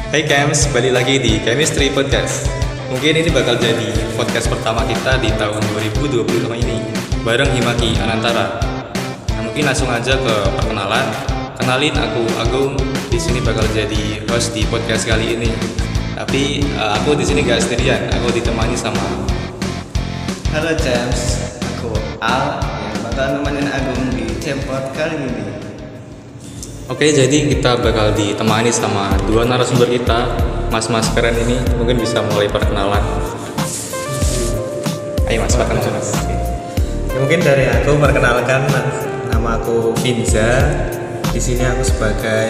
Hai Kems, balik lagi di Chemistry Podcast. Mungkin ini bakal jadi podcast pertama kita di tahun 2025 ini bareng Himaki Anantara. Nah, mungkin langsung aja ke perkenalan. Kenalin, aku Agung. Di sini bakal jadi host di podcast kali ini. Tapi aku di sini gak sendirian. Aku ditemani sama. Halo James, aku Al yang bakal nemenin Agung di Cempot kali ini. Oke, jadi kita bakal ditemani sama dua narasumber kita, mas-mas keren ini. Mungkin bisa mulai perkenalan. Ayo mas, perkenalan mas. Ya, mungkin dari aku perkenalkan, nama aku Vinza. Di sini aku sebagai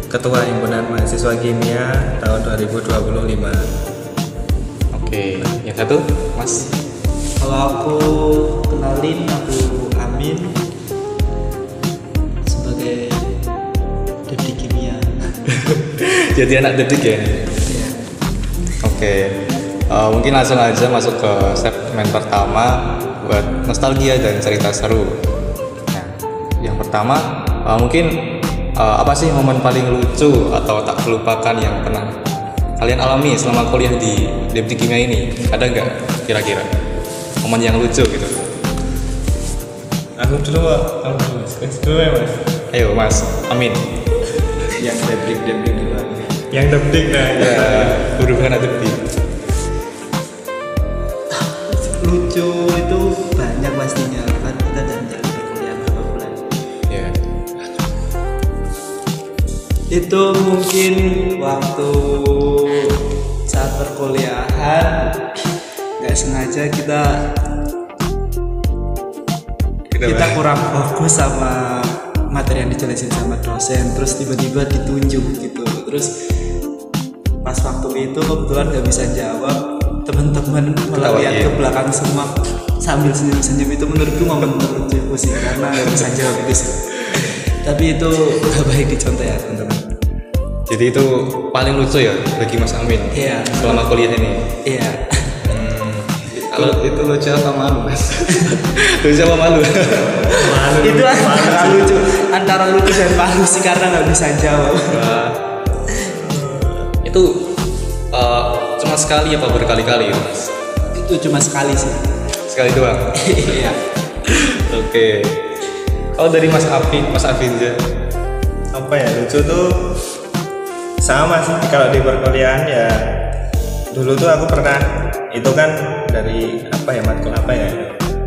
Ketua Himpunan Mahasiswa Kimia tahun 2025. Oke, yang satu mas. Kalau aku kenalin, aku Amin sebagai Dedi Kimia. Jadi anak dedik ya. Iya. Oke, mungkin langsung aja masuk ke segmen pertama buat nostalgia dan cerita seru. Nah, yang pertama mungkin apa sih momen paling lucu atau tak terlupakan yang pernah kalian alami selama kuliah di Dedik Kimia ini? Ada nggak kira-kira momen yang lucu gitu? Aku dulu, mas dulu ya mas. Ayo mas, Amin. Yang debrik dulu. Yang debdik nah. Ya, huruf anak dedik. Lucu itu banyak pastinya kan, kita dari berkuliah berapa bulan. Ya. Itu mungkin waktu saat perkuliahan nggak sengaja kita kurang fokus sama materi yang dijelasin sama dosen, terus tiba-tiba ditunjuk gitu. Terus pas waktu itu kebetulan nggak bisa jawab, teman-teman malah lihat ke belakang semua sambil senyum-senyum. Itu menurutku momen terlucuku sih, karena nggak bisa jawab itu sih. Tapi itu nggak baik dicontoh ya teman-teman. Jadi itu paling lucu ya bagi Mas Amin. Iya. Selama kuliah ini. Iya. Kalau itu lucu apa malu mas? Lucu apa malu? Itu antara lucu dan malu sih, karena nggak bisa jawab. Itu cuma sekali apa berkali-kali ya mas? Itu cuma sekali sih. Sekali doang. Iya. Oke. Kalau dari Mas Afinza, Apa ya, lucu tuh sama sih kalau di perkuliahan ya. Dulu tuh aku pernah, itu kan dari apa ya, matkul apa ya,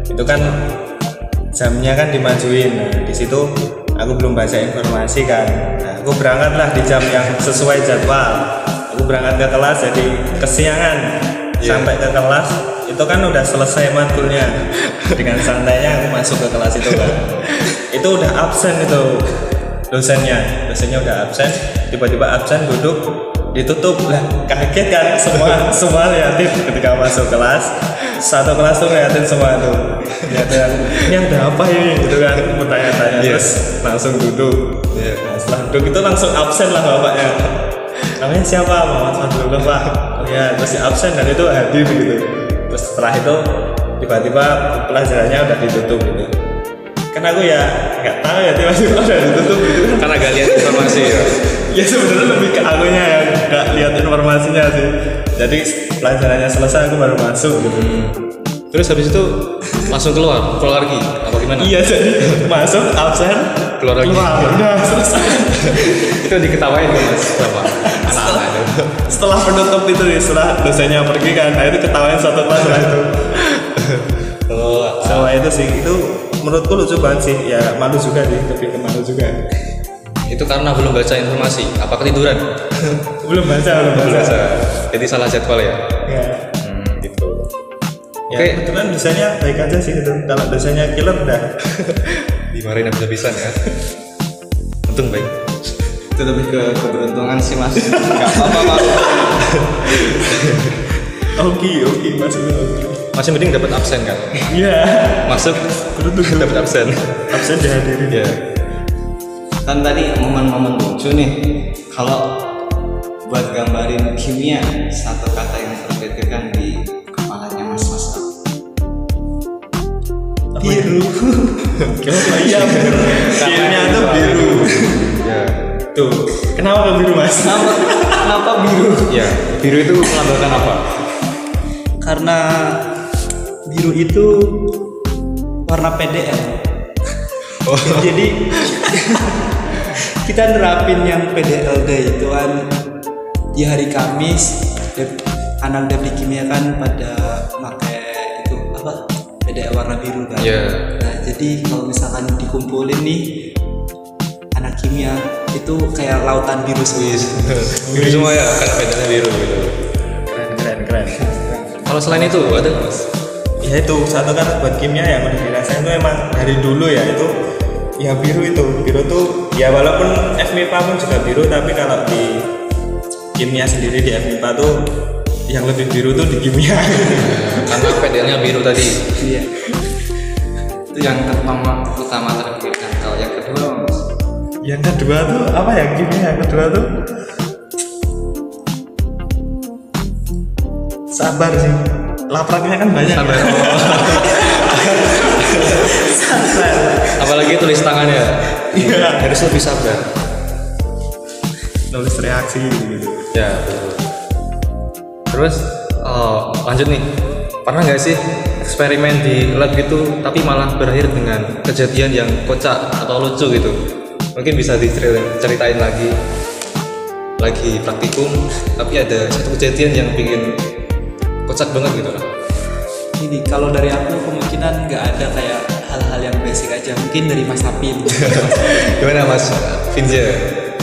itu kan jamnya kan dimajuin. Nah, di situ aku belum baca informasi kan. Nah, aku berangkatlah di jam yang sesuai jadwal. Aku berangkat ke kelas jadi kesiangan. Sampai ke kelas itu kan udah selesai matkulnya. Dengan santainya aku masuk ke kelas itu kan. Itu udah absen itu dosennya udah absen. Tiba-tiba absen, duduk, ditutup lah, kaget kan semua liatin ketika masuk kelas. Satu kelas tuh liatin semua tuh, liatin ini ada apa ini gitu kan, bertanya-tanya. Terus langsung duduk. Nah, setelah duduk itu langsung absen lah bapaknya. Namanya siapa? Muhammad Fadlullah Pak. Oh ya, terus absen dan itu hadir gitu. Terus setelah itu tiba-tiba pelajarannya udah ditutup gitu. Kan aku ya nggak tahu ya, tiba-tiba udah ditutup gitu. karena gak lihat informasi ya. Ya sebenarnya lebih ke akunya ya, nggak lihat informasinya sih. Jadi pelajarannya selesai aku baru masuk gitu. Terus habis itu langsung keluar lagi apa gimana? Iya, jadi masuk absen Keluar lagi. udah selesai. Itu diketawain tuh mas berapa anak-anak itu. Setelah penutup itu nih, setelah dosennya pergi kan, nah itu ketawain satu kelas lah itu. Sama itu sih, itu menurutku lucu banget sih. Ya malu juga sih, lebih ke malu juga. Itu karena belum baca informasi, apa ketiduran? belum baca. Jadi salah jadwal ya. Ya. Gitu. Ya, kebetulan dosennya baik aja sih gitu. Kalau dosennya killer udah Dimarahin habis-habisan ya. Untung baik. Itu lebih ke keberuntungan sih mas. Gak apa-apa mas. Oke, maksudnya oke. Masih mending dapat absen kan? Iya. Masuk dapat absen. Absen dihadirin. Ya. Kan tadi momen-momen lucu nih. Kalau buat gambarin kimia, satu kata yang terpikirkan di kepalanya mas-mas. Biru. Iya, biru. Kimia tuh biru. Ya. Tuh. Kenapa biru mas? Kenapa biru? Ya, biru itu melambangkan apa? Karena biru itu warna PDL. Jadi kita nerapin yang PDLD itu kan di hari Kamis. Anak Depdi Kimia kan pada pakai itu apa? PDL warna biru kan. Nah, jadi kalau misalkan dikumpulin nih anak kimia itu kayak lautan biru semua. Biru semua ya, kan bedanya biru gitu. Keren. Kalau selain itu ada nggak, Mas? Ya itu satu kan buat kimia yang udah dirasain tuh emang dari dulu ya itu ya biru tuh ya walaupun FMIPA pun juga biru, tapi kalau di kimia sendiri di FMIPA tuh yang lebih biru tuh di kimia. Karena PDL-nya biru tadi. Iya. Itu yang utama terpikirkan. Kalau yang kedua Mas? Yang kedua tuh apa ya, kimia yang kedua tuh sabar sih, lapraknya kan banyak. Sabar. Sabar. Apalagi tulis tangannya. Iya. Harus lebih sabar. Nulis reaksi gitu. Ya, betul. Terus lanjut nih. Pernah nggak sih eksperimen di lab gitu tapi malah berakhir dengan kejadian yang kocak atau lucu gitu? Mungkin bisa diceritain lagi praktikum tapi ada satu kejadian yang bikin kocak banget gitu lah. Ini kalau dari aku kemungkinan nggak ada kayak hal-hal yang basic aja, mungkin dari Mas Apin. Gimana Mas Finja?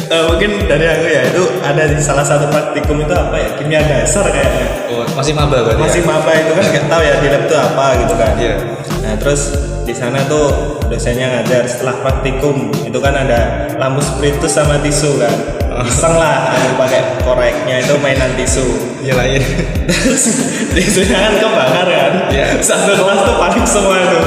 Mungkin dari aku ya, itu ada di salah satu praktikum itu apa ya, kimia dasar kayaknya. Oh, masih maba berarti? Masih maba itu kan nggak tahu ya di lab itu apa gitu kan. Iya. Nah terus di sana tuh dosennya ngajar setelah praktikum itu kan ada lampu spiritus sama tisu kan. Iseng lah aku pakai koreknya itu mainan tisu. Nyalain. Terus tisunya kan kebakar kan. Iya. Satu kelas tuh panik semua tuh.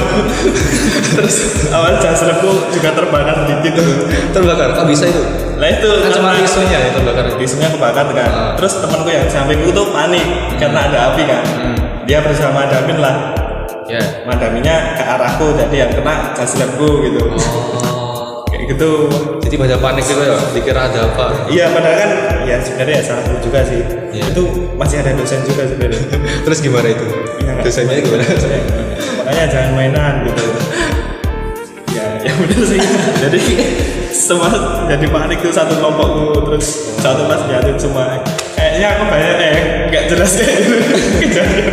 Terus awal jasrebku juga terbakar dikit tuh. Terbakar? Kok bisa itu? Lah itu Kan cuma karena tisunya ya terbakar. tisunya kebakar kan. Terus temanku yang sampingku tuh panik karena ada api kan. Dia berusaha madamin lah. Ya. Madaminya ke arahku, jadi yang kena jasrebku gitu. Oh. Kayak gitu. Jadi pada panik gitu ya, dikira ada apa? Iya padahal kan ya sebenarnya ya salahku juga sih. Iya. Itu masih ada dosen juga sebenarnya. Terus gimana itu? Iya, Dosennya gimana? Makanya jangan mainan gitu. Ya bener sih. Jadi semua jadi panik tuh satu kelompokku, terus satu kelas jatuh semua. Kayaknya aku banyak nggak jelas kayak gitu kejadian.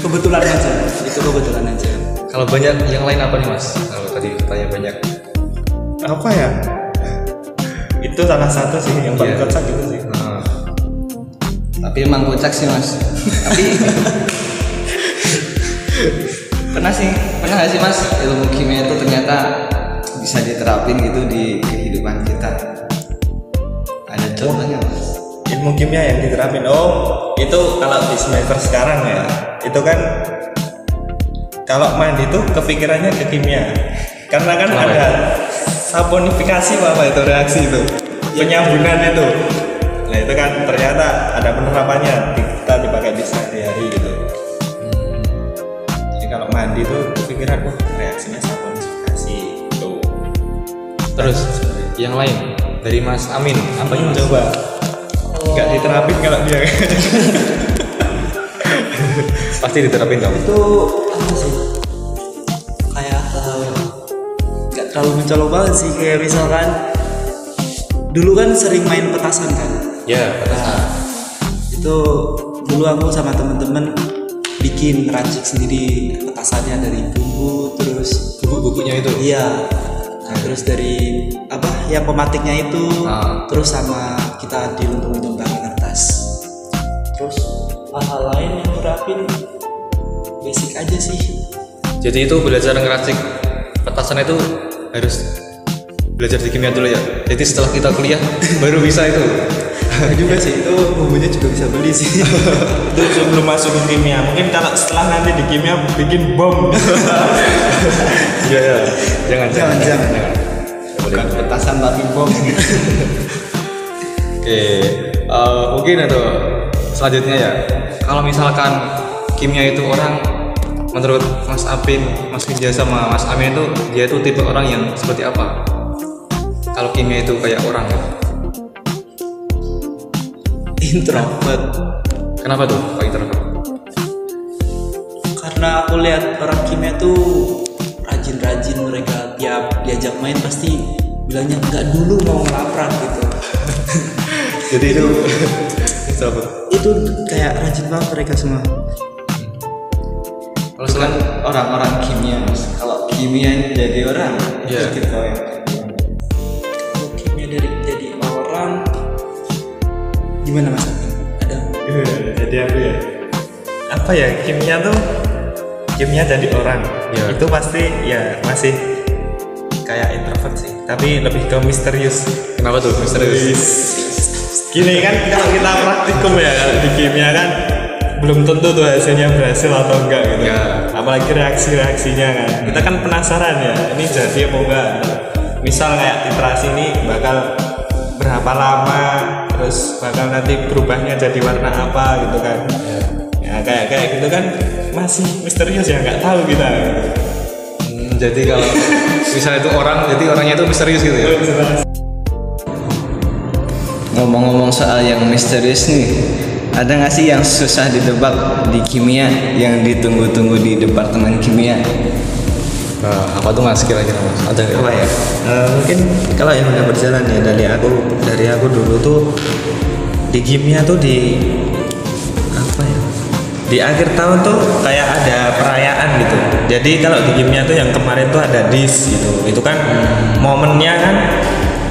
Kebetulan aja, itu kebetulan aja. Kalau banyak yang lain apa nih Mas? Kalau tadi tanya banyak. Apa ya? Itu salah satu sih yang paling Iya. kocak gitu sih. Tapi emang kocak sih Mas. Tapi pernah nggak sih Mas ilmu kimia itu ternyata bisa diterapin gitu di kehidupan kita? Ada contohnya Mas? Ilmu kimia yang diterapin, itu kalau di semester sekarang ya, itu kan kalau mandi tuh kepikirannya ke kimia, karena kan ada saponifikasi apa itu reaksi itu, penyambunan itu. Nah itu kan ternyata ada penerapannya, kita dipakai di sehari-hari gitu. Jadi kalau mandi tuh kepikiran reaksinya saponifikasi tuh. Terus yang lain dari Mas Amin, apa yang Coba nggak diterapin kalau dia. pasti diterapin dong? Itu apa sih? Kayak hal nggak terlalu mencolok banget sih, kayak misalkan dulu kan sering main petasan kan. Ya, petasan. Itu dulu aku sama temen-temen bikin racik sendiri petasannya dari bumbu, terus Buku-bukunya itu. iya. Nah, terus dari apa yang pematiknya itu, terus sama kita diluntung-luntung pakai kertas. Terus hal-hal lain yang nerapin basic aja sih. Jadi itu belajar ngeracik petasan itu harus belajar di kimia dulu ya. Jadi setelah kita kuliah baru bisa itu. Nah, juga sih itu bumbunya juga bisa beli sih. Itu sebelum masuk ke kimia, mungkin kalau setelah nanti di kimia bikin bom. Iya. Jangan. Bukan petasan tapi bom. Oke, mungkin itu selanjutnya ya. Kalau misalkan kimia itu orang, menurut Mas Apin, Mas Finja sama Mas Amin itu dia itu tipe orang yang seperti apa? kalau kimia itu kayak orang ya? Introvert. Kenapa tuh Pak introvert? Karena aku lihat orang kimia tuh rajin-rajin, mereka tiap diajak main pasti bilangnya nggak dulu mau ngelaprak gitu. Jadi itu apa? Itu kayak rajin banget mereka semua. Kalau Bukan orang-orang kimia Mas. Kalau kimia ini jadi orang, Iya. itu kita yang Kalau kimia dari jadi orang gimana Mas? Ada? Jadi aku ya apa ya, kimia jadi orang Iya. itu pasti ya masih kayak introvert sih, tapi lebih ke misterius. kenapa tuh misterius? Gini kan, kalau kita praktikum ya, kalau di kimia kan belum tentu tuh hasilnya berhasil atau enggak gitu. Ya. Apalagi reaksinya kan, kita kan penasaran ya, ini jadi apa enggak. Misal kayak titrasi ini bakal berapa lama, terus bakal nanti berubahnya jadi warna apa gitu kan. Ya kayak gitu kan masih misterius ya, nggak tahu kita. Jadi kalau misalnya itu orang, jadi orangnya itu misterius gitu ya? Ngomong-ngomong soal yang misterius nih, ada nggak sih yang susah ditebak di kimia yang ditunggu-tunggu di departemen kimia? Nah, apa tuh Mas kira-kira Mas? Ada nggak? Apa ya? Mungkin kalau yang udah berjalan ya, dari aku dulu tuh di kimia tuh di apa ya? Di akhir tahun tuh kayak ada perayaan gitu. Jadi kalau di kimia tuh yang kemarin tuh ada dis gitu. Itu kan momennya kan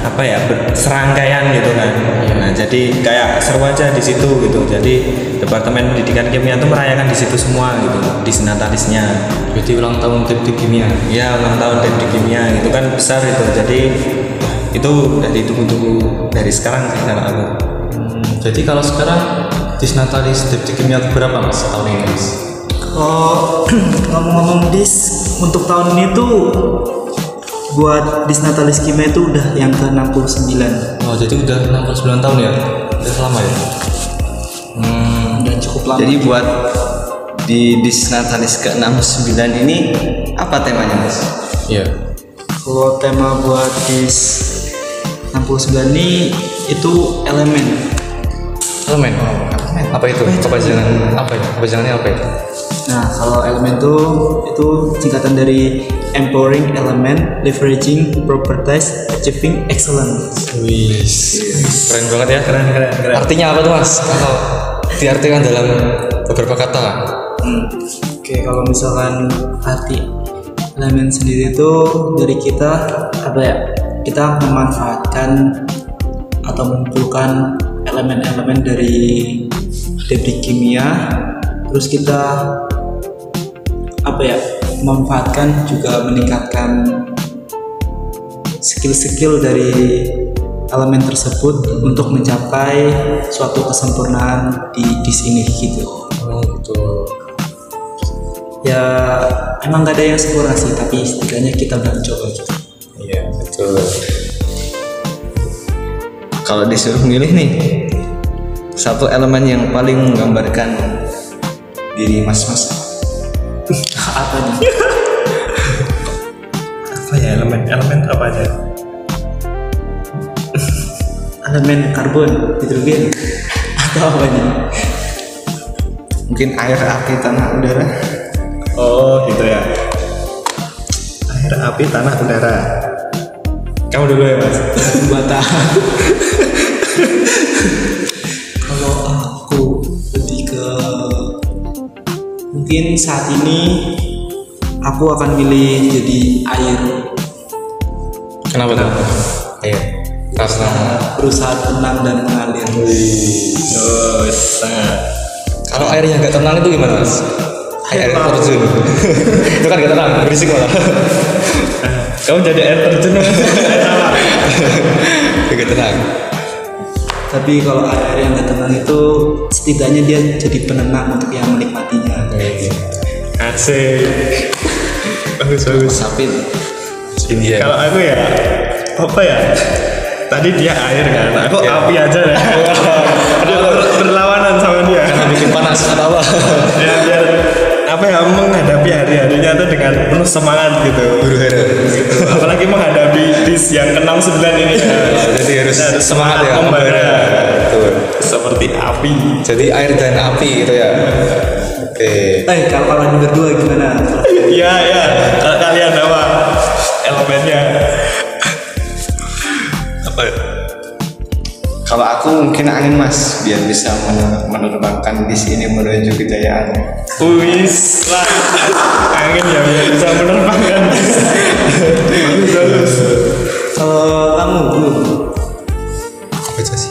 apa ya, serangkaian gitu kan. Nah, jadi kayak seru aja di situ gitu. Jadi Departemen Pendidikan Kimia tuh merayakan di situ semua gitu, dis natalisnya. Jadi ulang tahun teknik kimia. Ya, ulang tahun teknik kimia itu kan besar itu. Jadi itu udah ditunggu-tunggu dari sekarang sih kalau aku. Jadi kalau sekarang disnatalis teknik kimia berapa Mas tahun ini Mas? Kalau ngomong-ngomong dis untuk tahun ini tuh buat disnatalis kimia itu udah yang ke-69. Oh jadi udah 69 tahun ya? Udah lama ya? Udah cukup lama. Jadi buat di disnatalis ke-69 ini apa temanya Mas? Iya. Kalau tema buat dis 69 ini itu elemen. Elemen. Apa itu? Kepanjangan apa ya? Kepanjangannya apa itu? Nah, kalau elemen itu singkatan dari empowering element, leveraging properties, achieving excellence. Wih, keren banget ya. Keren. Artinya apa tuh Mas? Kalau diartikan dalam beberapa kata? Oke, kalau misalkan arti elemen sendiri itu dari kita apa ya? Kita memanfaatkan atau mengumpulkan elemen-elemen dari teknik kimia, terus kita apa ya, memanfaatkan juga meningkatkan skill-skill dari elemen tersebut untuk mencapai suatu kesempurnaan di sini gitu. Oh gitu. Ya emang gak ada yang sempurna sih, tapi setidaknya kita udah mencoba gitu. Iya betul. Kalau disuruh milih nih satu elemen yang paling menggambarkan diri mas-mas, Apa nih? Apa ya, elemen apa aja? Elemen karbon, hidrogen, atau apa nih? mungkin air, api, tanah, udara. Oh gitu ya. Air, api, tanah, udara. Kamu dulu ya Mas. Bata. Kalau aku lebih ke mungkin saat ini aku akan milih jadi air. Kenapa tuh? Air. Karena Berusaha tenang dan mengalir. Oh, sangat. kalau air yang nggak tenang itu gimana Mas? Air terjun. Itu kan nggak tenang, berisik malah. Kamu jadi air terjun sama. Nggak tenang. Tapi kalau air yang gak tenang itu setidaknya dia jadi penenang untuk yang menikmatinya. Asik. Bagus. Sapin. Iya. Kalau aku ya apa ya? Tadi dia air kan, aku api aja ya. Karena berlawanan sama dia. Karena bikin panas atau apa? Ya biar apa ya, menghadapi hari-harinya tuh dengan penuh semangat gitu. Gitu. Apalagi menghadapi dis yang ke-69 ini ya. Jadi harus semangat ya. Membara. Betul. Seperti api. Jadi air dan api gitu ya. Oke. Kalau kalian berdua gimana? Iya, ya. Kalau kalian apa elemennya? Apa? Kalau aku mungkin angin mas, biar bisa menerbangkan bis ini menuju kejayaan. Wis lah, angin ya biar bisa menerbangkan. Bagus. Kalau kamu belum? Apa aja sih?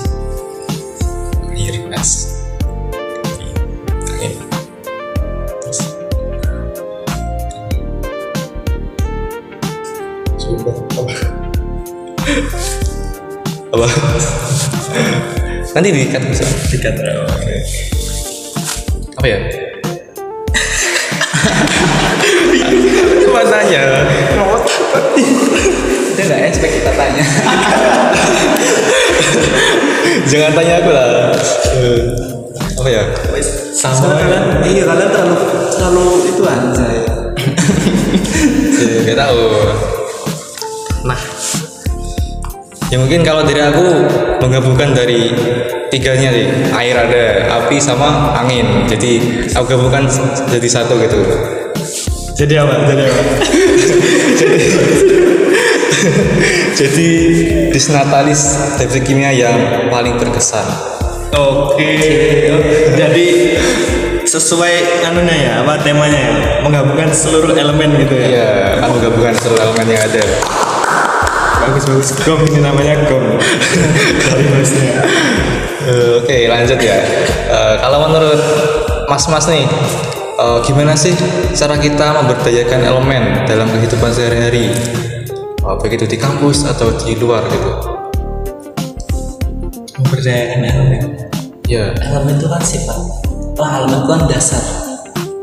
Air mas. Angin. Terus. Coba apa? Nanti diikat bisa. Dikat. Oke. Apa ya? Cuma tanya. Kita nggak expect kita tanya. Jangan tanya aku lah. Apa ya? Sama Kalian terlalu ituan saya. Gak tahu. Nah, ya mungkin kalau dari aku menggabungkan dari tiganya nih, air ada, api sama angin. Jadi aku gabungkan jadi satu gitu. Jadi apa? Jadi disnatalis dari kimia yang paling berkesan. Oke. Jadi sesuai anunya ya, apa temanya ya? Menggabungkan seluruh elemen gitu ya. Iya, kan menggabungkan seluruh elemen yang ada. Bagus. Gong ini namanya gong. Dari bosnya. Oke, lanjut ya. Kalau menurut mas-mas nih, gimana sih cara kita memberdayakan elemen dalam kehidupan sehari-hari? Baik itu di kampus atau di luar gitu? Memberdayakan elemen. Ya, Elemen itu kan sifat. Elemen itu kan dasar.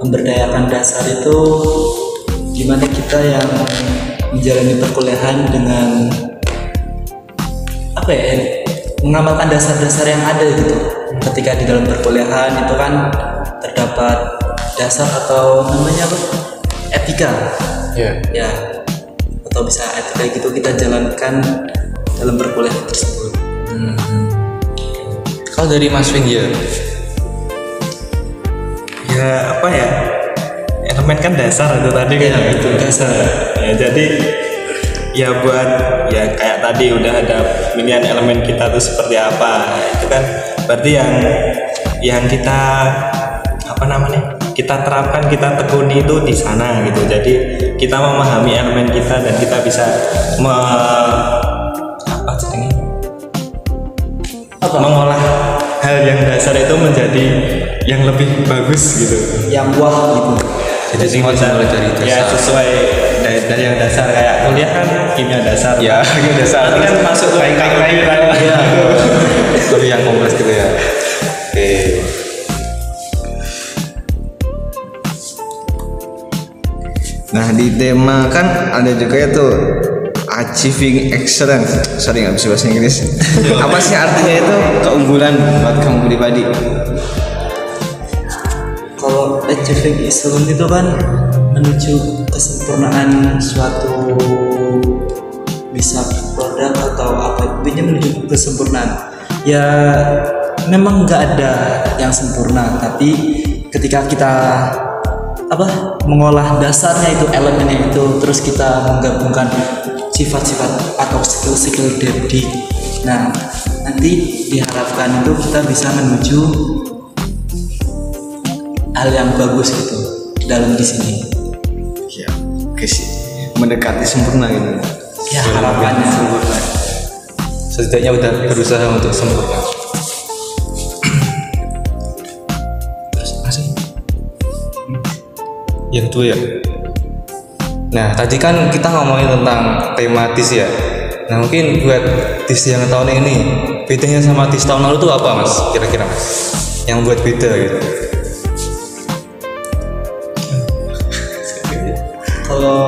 Memberdayakan dasar itu gimana kita yang menjalani perkuliahan dengan apa ya, mengamalkan dasar-dasar yang ada gitu. Ketika di dalam perkuliahan itu kan terdapat dasar atau namanya apa, etika ya, atau bisa etika gitu kita jalankan dalam perkuliahan tersebut. Kalau dari Mas Vin ya, Ya apa ya? Elemen kan dasar itu tadi kan. Itu dasar. Ya jadi ya buat ya kayak tadi udah ada pilihan elemen kita tuh seperti apa. Itu kan berarti yang kita apa namanya? Kita terapkan, kita tekuni itu di sana gitu. Jadi kita memahami elemen kita dan kita bisa mengolah hal yang dasar itu menjadi yang lebih bagus gitu. Yang wah gitu. jadi semua dimulai dari dasar. Ya sesuai dari yang dasar kayak kuliah kan kimia dasar. Ya, kimia dasar. Nanti kan masuk ke lain kan. Ya, lebih yang kompleks gitu ya. Oke. Nah di tema kan ada juga ya tuh achieving excellence. Sorry nggak bisa bahasa Inggris. Apa sih artinya itu keunggulan buat kamu pribadi? Kalau achieving excellence itu kan menuju kesempurnaan suatu bisa produk atau apa, intinya menuju kesempurnaan. Ya memang nggak ada yang sempurna, tapi ketika kita mengolah dasarnya itu, elemennya itu, terus kita menggabungkan sifat-sifat atau skill-skill depdi. Nah, nanti diharapkan itu kita bisa menuju hal yang bagus gitu dalam di sini. Ya, mendekati sempurna gitu. Ya harapannya sempurna. Setidaknya udah berusaha untuk sempurna. Terus masih yang kedua ya. Nah tadi kan kita ngomongin tentang tematis ya. Nah mungkin buat dis yang tahun ini bedanya sama dis tahun lalu tuh apa mas? Kira-kira mas? Yang buat beda gitu. Kalau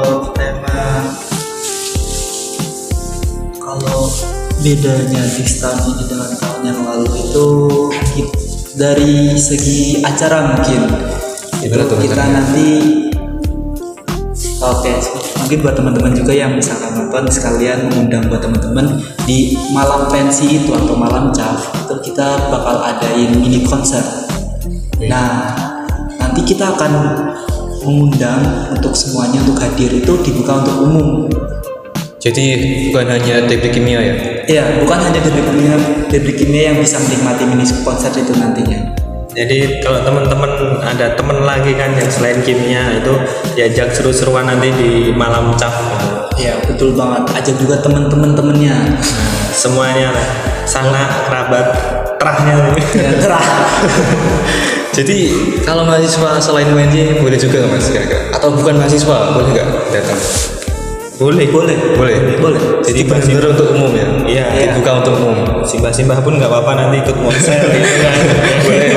bedanya di tahun ini dengan tahun yang lalu itu dari segi acara mungkin Gimana tuh kita rencananya? nanti oke, mungkin buat teman-teman juga yang misalkan nonton sekalian mengundang buat teman-teman di malam pensi itu atau malam CAF itu kita bakal adain mini konser. Nah, nanti kita akan mengundang untuk semuanya untuk hadir, itu dibuka untuk umum. Jadi bukan hanya teknik kimia ya? Iya, bukan hanya debrik kimia yang bisa menikmati mini konser itu nantinya. Jadi kalau teman-teman ada teman lagi kan yang selain kimia itu diajak seru-seruan nanti di malam CAF. Iya, betul banget. Ajak juga teman-temannya. Semuanya lah, sanak kerabat terahnya. Ya, terah. Jadi kalau mahasiswa selain UNJ boleh juga nggak mas kira-kira? Atau bukan mahasiswa boleh nggak datang? Boleh. Boleh. Jadi benar-benar untuk umum ya? Iya. Dibuka untuk umum. Simbah-simbah pun nggak apa-apa nanti ikut konser gitu kan. Boleh.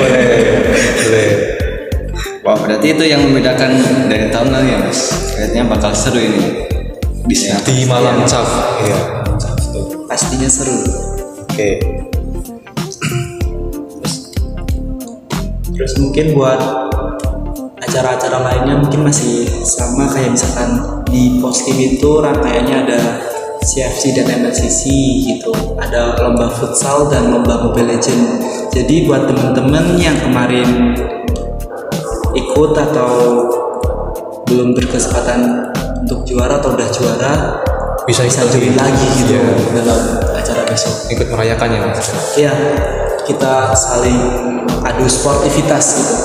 Wah, berarti itu yang membedakan dari tahun lalu ya mas. Kayaknya bakal seru ini Di malam CAF. Iya. Pastinya seru. Oke. Terus mungkin buat acara-acara lainnya mungkin masih sama kayak misalkan di Poskim itu rangkaiannya ada CFC dan MLCC gitu, ada lomba futsal dan lomba Mobile Legend. Jadi buat temen-temen yang kemarin ikut atau belum berkesempatan untuk juara atau udah juara bisa join lagi gitu dalam acara besok. Ikut merayakannya mas. Iya, kita saling adu sportivitas gitu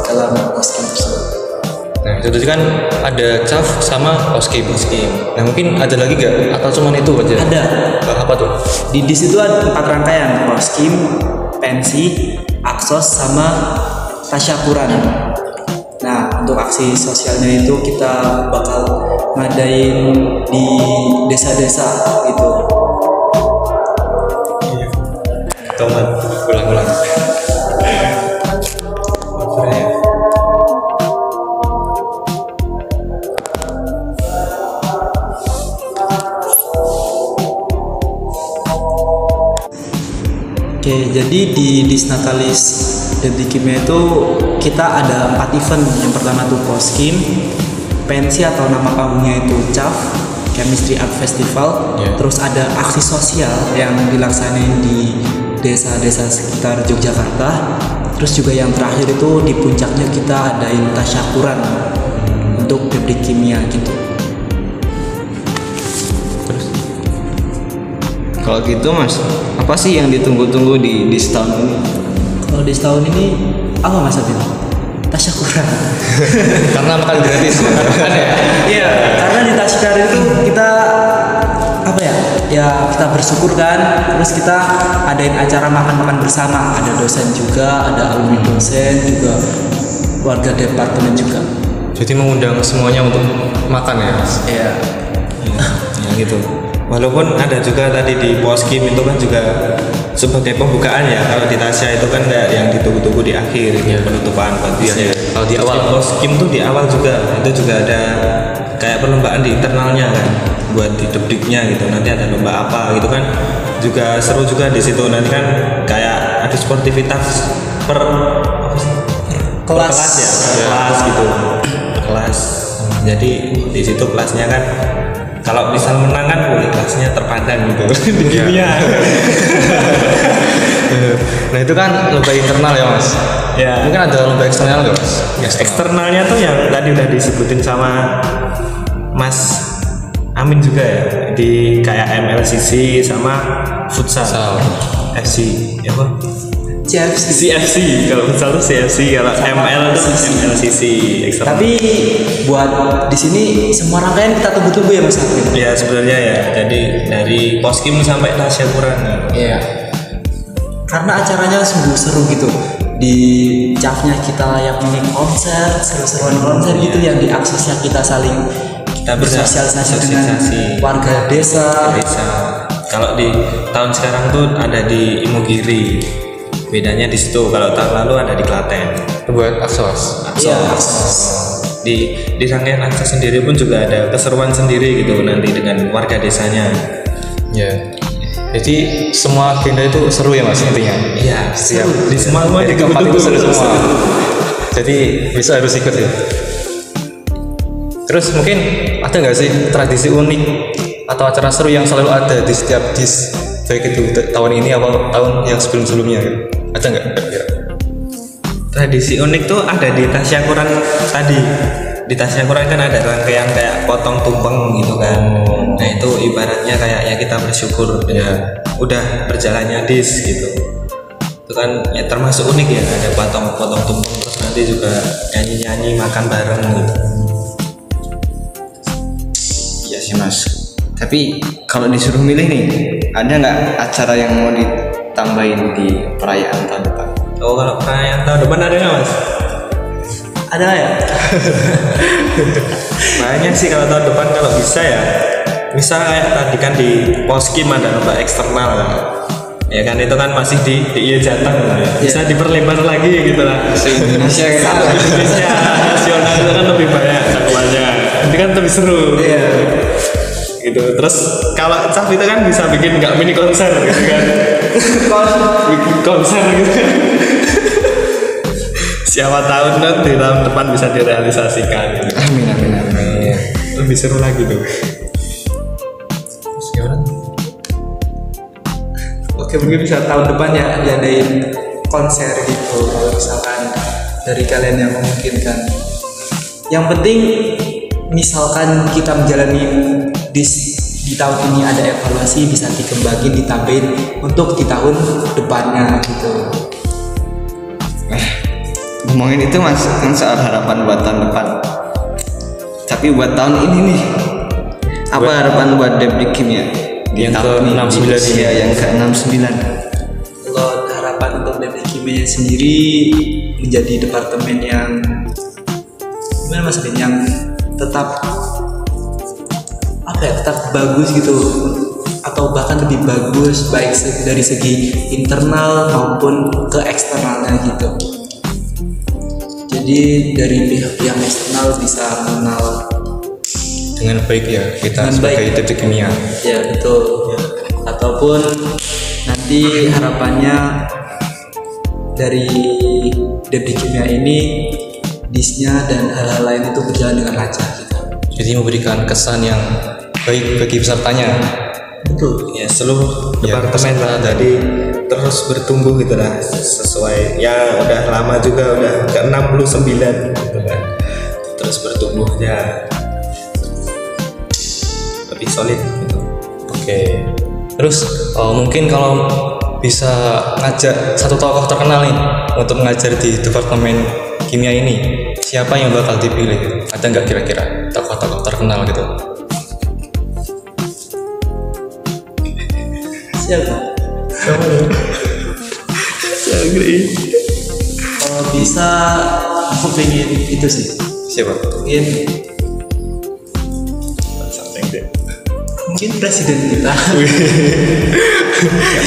dalam Poskim tersebut. Nah itu tadi kan ada CAF sama Poskim. Nah mungkin ada lagi gak? Atau cuma itu aja? Ada. Apa tuh? Di situ ada 4 rangkaian, Poskim, pensi, aksos sama tasyakuran. Nah untuk aksi sosialnya itu kita bakal ngadain di desa-desa gitu. Tomat. Ulang-ulang. Oke, jadi di Disnatalis Debrik Kimia itu kita ada 4 event. Yang pertama tuh Poskim, pensi atau nama panggungnya itu CAF, Chemistry Art Festival. Terus ada aksi sosial yang dilaksanain di desa-desa sekitar Yogyakarta. Terus juga yang terakhir itu di puncaknya kita adain tasyakuran untuk Debrik Kimia gitu. Kalau gitu mas, apa sih yang ditunggu-tunggu di setahun ini? Kalau di setahun ini apa mas Abid? Tasyakuran. Karena makan gratis. Iya, karena di tasyakuran itu kita apa ya? Ya kita bersyukur kan. Terus kita adain acara makan-makan bersama. Ada dosen juga, ada alumni dosen juga, warga departemen juga. Jadi mengundang semuanya untuk makan ya mas? Iya. Ya gitu. Walaupun ada juga tadi di Poskim itu kan juga sebagai pembukaan ya. Kalau di Tasya itu kan kayak yang ditunggu-tunggu di akhir penutupan bagian. Kalau di awal Poskim tuh di awal juga itu juga ada kayak perlombaan di internalnya kan buat di debriknya gitu. Nanti ada lomba apa gitu kan juga seru juga di situ. Nanti kan kayak ada sportivitas per apa sih? Per kelas ya, per kelas gitu. Per kelas. Jadi di situ kelasnya kan kalau misal menang kan boleh kelasnya terpandang gitu di kimia. Nah itu kan lomba internal ya mas? Ya. Mungkin ada lomba eksternal nggak mas? Eksternalnya tuh yang tadi udah disebutin sama Mas Amin juga ya, di kayak MLCC sama futsal. FC ya apa? CFC kalau futsal tuh CFC, kalau ML tuh MLCC eksternal. Tapi buat di sini semua rangkaian kita tunggu-tunggu ya mas Abid. Ya sebenarnya ya, jadi dari Poskim sampai tasyakuran. Iya. Karena acaranya sungguh seru gitu. Di CAF-nya kita yang ini konser, seru-seruan konser gitu, yang di aksesnya kita saling bersosialisasi dengan warga desa. Kalau di tahun sekarang tuh ada di Imogiri. Bedanya di situ. Kalau tahun lalu ada di Klaten. Buat aksos. Iya, akses. Di rangkaian akses sendiri pun juga ada keseruan sendiri gitu nanti dengan warga desanya. Ya. Jadi semua agenda itu seru ya mas intinya? Iya, Siap. di semua Jadi keempat itu seru semua. Jadi bisa harus ikut ya. Terus mungkin ada nggak sih tradisi unik atau acara seru yang selalu ada di setiap dis, baik itu tahun ini atau tahun yang sebelum-sebelumnya gitu? Ada nggak kira-kira? Tradisi unik tuh ada di tasyakuran tadi. Di tasyakuran kan ada rangkaian kayak potong tumpeng gitu kan. Nah itu ibaratnya kayak ya kita bersyukur dengan udah berjalannya dis gitu. Itu kan ya termasuk unik ya, ada potong tumpeng terus nanti juga nyanyi makan bareng gitu. Iya sih mas. Tapi kalau disuruh milih nih, ada nggak acara yang mau ditambahin di perayaan tahun depan? Oh kalau perayaan tahun depan ada nggak mas? Ada ya? Banyak sih kalau tahun depan kalau bisa ya. Misal kayak tadi kan di Poskim ada lomba eksternal kan. Ya kan itu kan masih di DIY Jateng ya. Bisa diperlebar lagi gitu lah. Indonesia Indonesia nasional itu kan lebih banyak cakupannya. Ini kan lebih seru. Iya. Gitu. Terus kalau Caf itu kan bisa bikin nggak mini konser gitu kan. Bikin konser gitu kan. Siapa tahu nanti tahun depan bisa direalisasikan gitu. Amin. Lebih seru lagi tuh. Terus gimana? Oke, mungkin bisa tahun depan ya diadain konser gitu kalau misalkan dari kalian yang memungkinkan. Yang penting misalkan kita menjalani di tahun ini ada evaluasi, bisa dikembangin, ditambahin untuk di tahun depannya gitu. Ngomongin itu mas, kan soal harapan buat tahun depan. Tapi buat tahun ini nih, apa harapan buat Depdik Kimia di Yang tahun ke-69 ini? Iya, yang ke-69. Kalau harapan untuk Depdik Kimia sendiri menjadi departemen yang gimana mas Ben, yang tetap apa ya, tetap bagus gitu, atau bahkan lebih bagus baik dari segi internal maupun ke eksternalnya gitu. Jadi dari pihak-pihak eksternal bisa mengenal Dengan baik ya kita dengan sebagai baik. Depdik Kimia. Ya betul. Ataupun nanti harapannya dari Depdik Kimia ini disnya dan hal-hal lain itu berjalan dengan lancar gitu. Jadi memberikan kesan yang baik bagi pesertanya. Betul. Ya seluruh Ya, departemen lah jadi terus bertumbuh gitu lah sesuai ya udah lama juga udah ke 69 gitu kan. Terus bertumbuhnya lebih solid gitu. Oke. Terus mungkin kalau bisa ngajak satu tokoh terkenal nih untuk mengajar di departemen kimia ini, siapa yang bakal dipilih? Ada nggak kira-kira tokoh-tokoh terkenal gitu? Siapa? Kalau bisa aku pengen itu sih. Siapa? Mungkin presiden kita.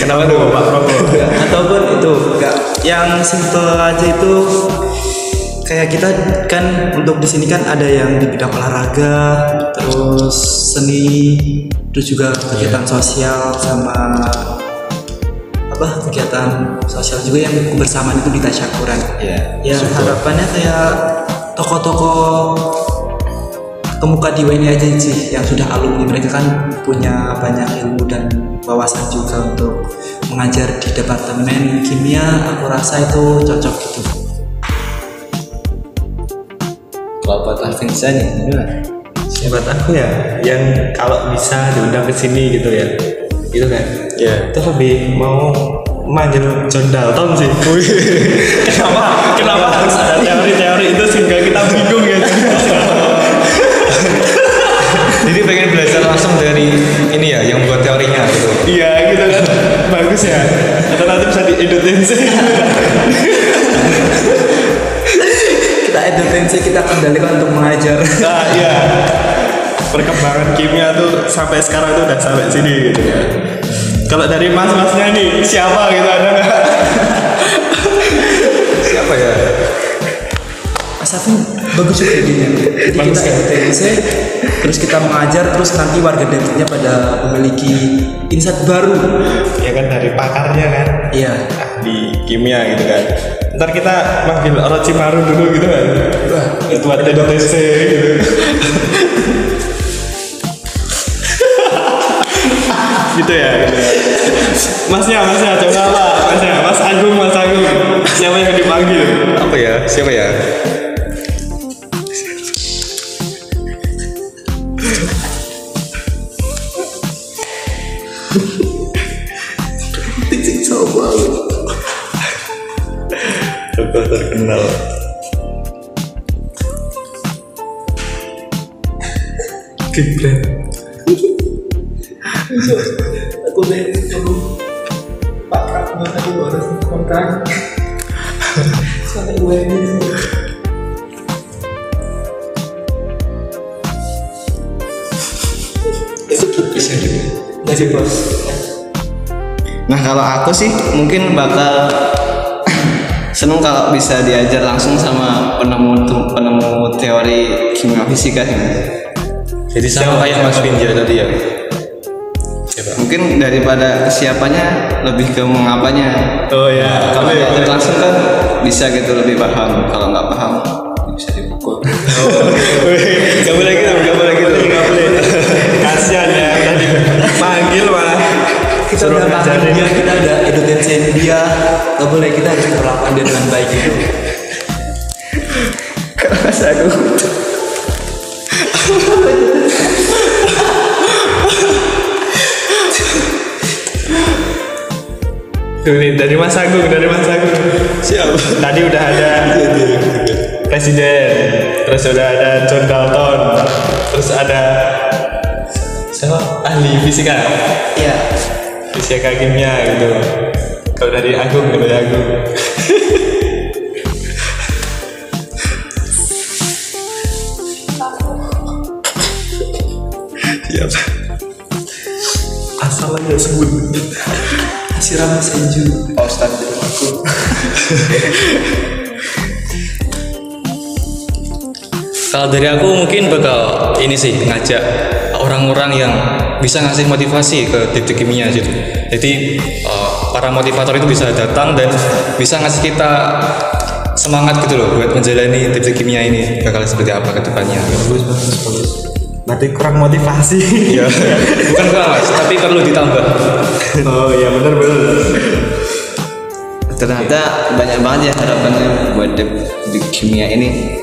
Kenapa tuh Pak Prabowo? Ataupun itu enggak yang simple aja itu, kayak kita kan untuk di sini kan ada yang di bidang olahraga, terus seni, terus juga kegiatan sosial sama kegiatan sosial juga yang kebersamaan itu di tasyakuran. Ya harapannya kayak tokoh-tokoh kemuka di WNI aja sih yang sudah alumni, mereka kan punya banyak ilmu dan wawasan juga untuk mengajar di departemen kimia. Aku rasa itu cocok gitu. Kalau buat Alvinsa nih, gimana? Buat aku ya yang kalau bisa diundang ke sini gitu ya, gitu kan. Ya. Itu lebih mau manggil John Dalton sih. Kenapa harus ada teori-teori itu sehingga kita bingung ya. Jadi pengen belajar langsung dari ini ya, yang buat teorinya gitu. Iya gitu kan, bagus ya. Atau nanti bisa diedukasi. Kita edukasi, kita kendalikan untuk mengajar. Nah iya, perkembangan kimia tuh sampai sekarang tuh udah sampai sini gitu ya. Kalau dari mas-masnya nih siapa gitu, ada nggak? Siapa ya? Mas Afin bagus juga idenya. Jadi Bagus, kita kan? edukasi, terus kita mengajar, terus nanti warga Depdiknya pada memiliki insight baru. Ya kan dari pakarnya kan. Iya. di kimia gitu kan. Ntar kita manggil Orochimaru dulu gitu kan. Wah, buat TC gitu. Gitu ya. Masnya coba Pak. Mas Agung. Siapa yang dipanggil? Apa ya? Siapa ya? Tokoh terkenal. Gibran. Aku Pak Rahmat aku harus kontrak sampai gue ini. Bisa juga. Masih bos. Nah kalau aku sih mungkin bakal seneng kalau bisa diajar langsung sama penemu teori kimia fisika sih. Jadi sama kayak Mas Pinja tadi ya. Siapa? Mungkin daripada kesiapannya lebih ke mengapanya. Oh ya, Kalau diajar langsung kan bisa gitu lebih paham. Kalau nggak paham bisa dipukul. Gak boleh gitu. Kasian ya tadi panggil malah. Kita udah panggil dia, kita udah edutensin dia, gak boleh, kita harus perlakuan dia dengan baik gitu. Kelas aku. Tuh nih dari Mas Agung. Siap. Tadi udah ada presiden, terus udah ada John Dalton, terus ada siapa? Ahli fisika. Iya. Fisika kimia gitu. Kalau dari Agung. Siap. Asal aja sebut. Siram senju. Ustaz di rumahku. Kalau dari aku mungkin bakal ini sih ngajak orang-orang yang bisa ngasih motivasi ke titik kimia gitu. Jadi para motivator itu bisa datang dan bisa ngasih kita semangat gitu loh buat menjalani titik kimia ini bakal seperti apa ke depannya. Bagus. Berarti kurang motivasi. Ya, bukan kurang Mas, tapi perlu ditambah. Oh iya benar. Ternyata banyak banget ya harapannya buat di kimia ini.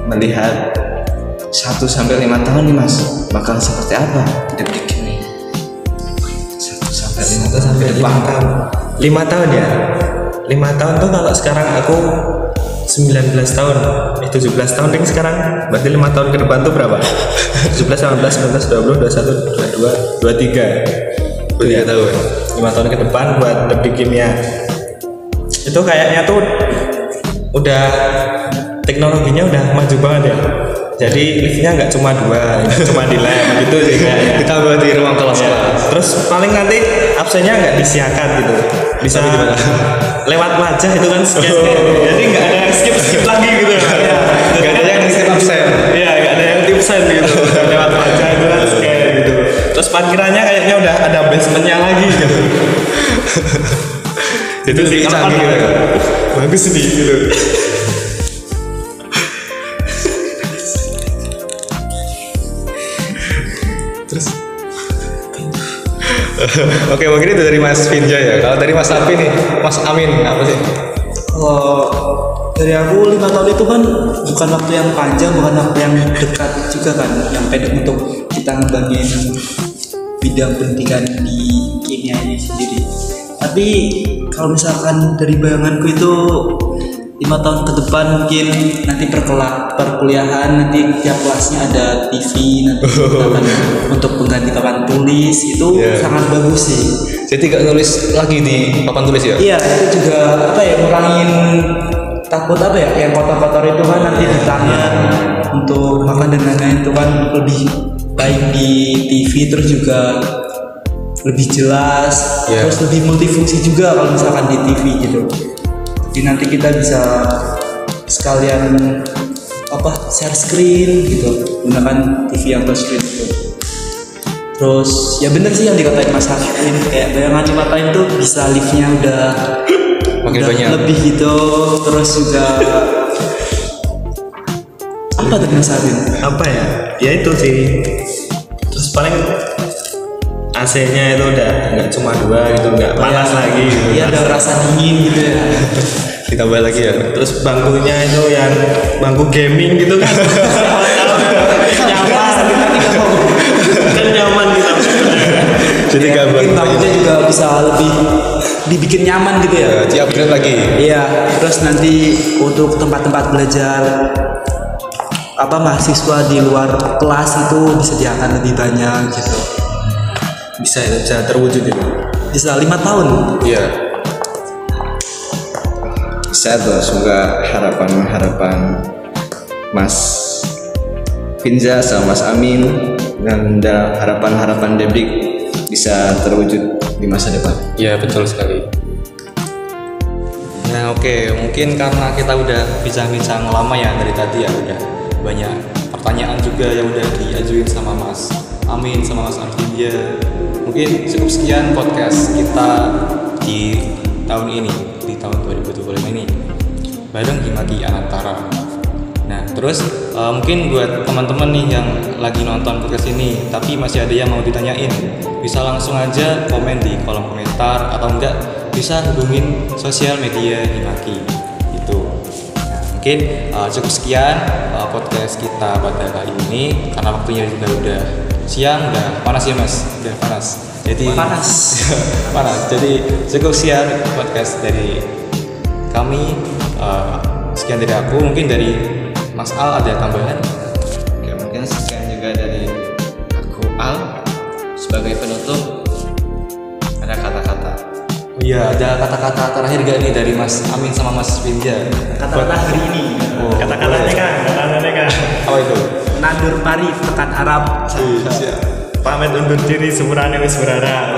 Melihat 1 sampai 5 tahun nih Mas, bakal seperti apa di kimia? 1 sampai 5 tahun. 5 tahun ya. 5 tahun tuh kalau sekarang aku 19 tahun, 17 tahun ding sekarang. Berarti 5 tahun ke depan tuh berapa? 17, 18, 19, 20, 21, 22, 23. 3 tahun. 5 tahun ke depan buat teknik kimia. Itu kayaknya tuh udah teknologinya udah maju banget ya. Jadi liftnya nggak cuma 2, cuma di lab gitu sih kayaknya. Ditambah di ruang kelas. Terus paling nanti absennya nggak disiakan gitu, bisa lewat wajah itu kan scan. Jadi nggak ada skip lagi gitu. Nggak ada yang skip absen. Iya, nggak ada yang absen gitu. Lewat wajah itu kan scan gitu. Terus parkirannya kayaknya udah ada basementnya lagi gitu. Jadi lebih canggih gitu. Bagus nih gitu. Oke, mungkin itu dari Mas Finja ya. Kalau dari Mas Api nih, Mas Amin apa sih? Kalau dari aku 5 tahun itu kan bukan waktu yang panjang, bukan waktu yang dekat juga kan, yang pendek untuk kita ngembangin bidang pendidikan di kimia ini sendiri. Tapi kalau misalkan dari bayanganku itu 5 tahun ke depan mungkin nanti perkuliahan nanti tiap kelasnya ada TV nanti akan untuk pengganti papan tulis itu sangat bagus sih. Jadi nggak nulis lagi di papan tulis ya? Iya, itu juga apa ya, ngurangin takut apa ya, yang kotor-kotor itu kan nanti di tangan untuk makan dan lain-lain itu kan lebih baik di TV, terus juga lebih jelas, terus lebih multifungsi juga kalau misalkan di TV gitu. Jadi nanti kita bisa sekalian share screen gitu, gunakan TV yang touchscreen gitu. Terus ya bener sih yang dikatain Mas Hafin, kayak bayangan 5 tahun tuh bisa liftnya udah Makin banyak. lebih gitu. Terus juga apa tadi Mas Hafin? Apa ya? Ya itu sih. Terus paling AC-nya itu udah nggak cuma 2 gitu, nggak panas lagi gitu. Iya ada rasa dingin gitu ya. Ditambah lagi ya. Terus bangkunya itu yang bangku gaming gitu kan. Nyaman. Kan nyaman gitu. Jadi Ya, gambar mungkin bangkunya juga bisa lebih dibikin nyaman gitu ya. di-upgrade lagi. Iya, terus nanti untuk tempat-tempat belajar mahasiswa di luar kelas itu disediakan lebih banyak gitu. Bisa terwujud itu. Bisa 5 tahun. Iya. Bisa tuh, semoga harapan Mas Finza sama Mas Amin dan harapan Debrik bisa terwujud di masa depan. Iya betul sekali. Nah oke, mungkin karena kita udah bincang-bincang lama ya dari tadi ya, udah banyak pertanyaan juga yang udah diajuin sama Mas Amin sama Mas Arfinja. Mungkin cukup sekian podcast kita di tahun ini, di tahun 2025 ini bareng Himaki Anantara. Nah terus mungkin buat teman-teman nih yang lagi nonton podcast ini tapi masih ada yang mau ditanyain, bisa langsung aja komen di kolom komentar atau enggak bisa hubungin sosial media Himaki gitu. Nah, mungkin cukup sekian podcast kita pada kali ini karena waktunya juga udah siang, udah panas ya Mas, udah panas. Jadi Panas. panas. Jadi cukup sekian podcast dari kami. Sekian dari aku, mungkin dari Mas Al ada tambahan? Oke, mungkin sekian juga dari aku Al. Sebagai penutup ada kata-kata. Oh iya, ada kata-kata terakhir gak nih dari Mas Amin sama Mas Finja? Kata-kata hari ini. Oh, Kata-katanya kan. apa itu? Nandur pari tekan Arab. Siap. Pamit undur diri, sepurane wis berharap.